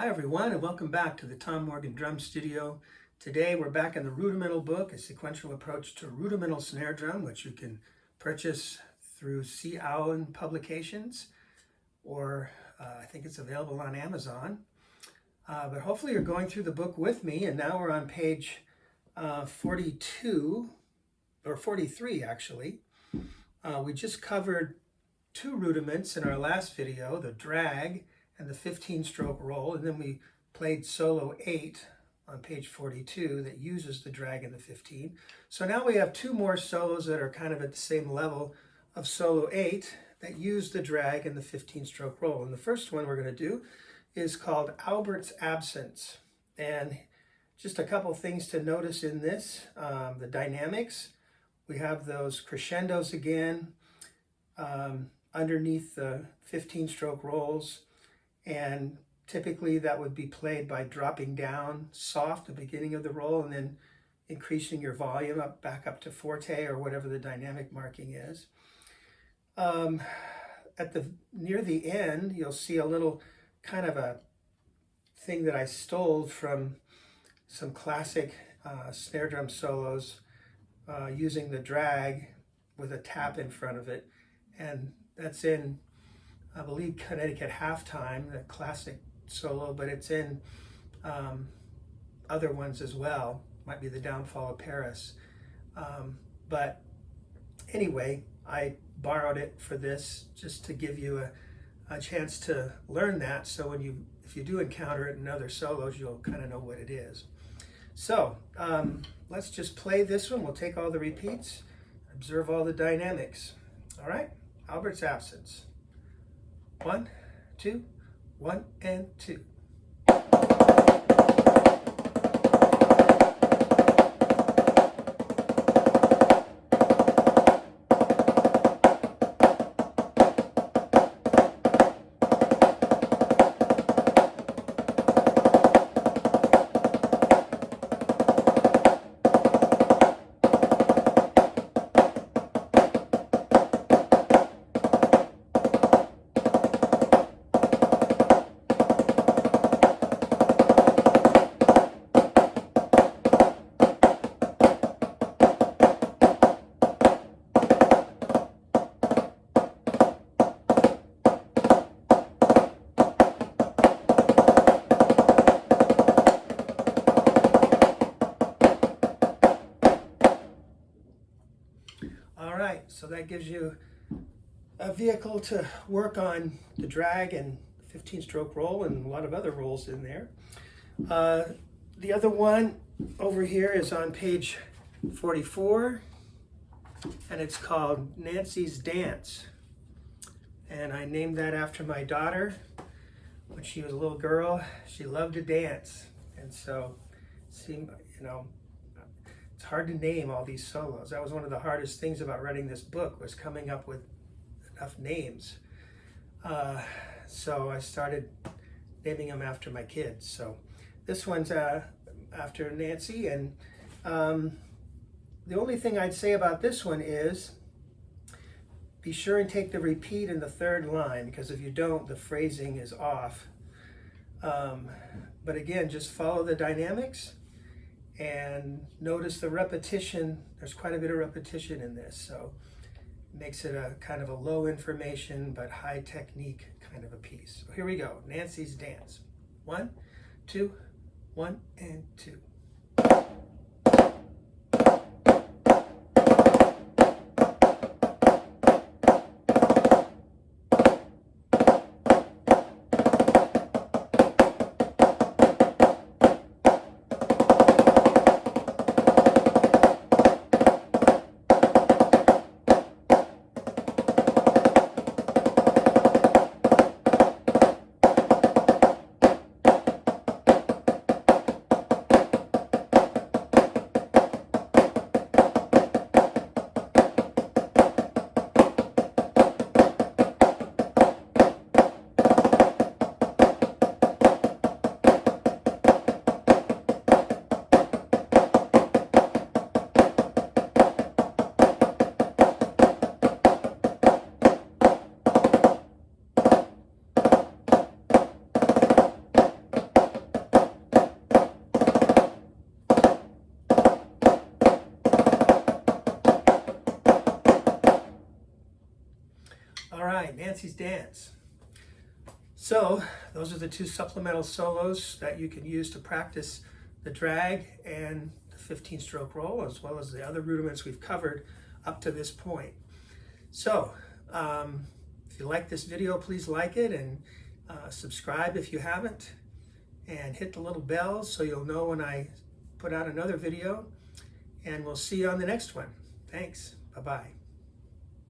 Hi everyone, and welcome back to the Tom Morgan Drum Studio. Today we're back in the Rudimental book, A Sequential Approach to Rudimental Snare Drum, which you can purchase through C. Allen Publications, or I think it's available on Amazon. But hopefully you're going through the book with me, and now we're on page 42, or 43 actually. We just covered two rudiments in our last video, the drag and the 15-stroke roll, and then we played solo 8 on page 42 that uses the drag and the 15. So now we have two more solos that are kind of at the same level of solo 8 that use the drag and the 15-stroke roll. And the first one we're going to do is called Albert's Absence. And just a couple things to notice in this, the dynamics. We have those crescendos again underneath the 15-stroke rolls. And typically that would be played by dropping down soft at the beginning of the roll and then increasing your volume back up to forte or whatever the dynamic marking is. Near the end, you'll see a little kind of a thing that I stole from some classic snare drum solos using the drag with a tap in front of it. And that's in, I believe, Connecticut Halftime, the classic solo, but it's in other ones as well. Might be The Downfall of Paris. But anyway, I borrowed it for this just to give you a chance to learn that. So if you do encounter it in other solos, you'll kind of know what it is. So let's just play this one. We'll take all the repeats, observe all the dynamics. All right, Albert's Absence. 1, 2, 1, and 2. All right, so that gives you a vehicle to work on the drag and 15-stroke roll and a lot of other rolls in there. The other one over here is on page 44, and it's called Nancy's Dance. And I named that after my daughter. When she was a little girl, she loved to dance. And so, it's hard to name all these solos. That was one of the hardest things about writing this book, was coming up with enough names. So I started naming them after my kids. So this one's after Nancy, and the only thing I'd say about this one is be sure and take the repeat in the third line, because if you don't, the phrasing is off. But again, just follow the dynamics and notice the repetition. There's quite a bit of repetition in this, so it makes it a kind of a low information but high technique kind of a piece. So here we go, Nancy's Dance. 1, 2, 1, and 2. All right, Nancy's Dance. So those are the two supplemental solos that you can use to practice the drag and the 15-stroke roll, as well as the other rudiments we've covered up to this point. So if you like this video, please like it and subscribe if you haven't, and hit the little bell so you'll know when I put out another video, and we'll see you on the next one. Thanks. Bye-bye.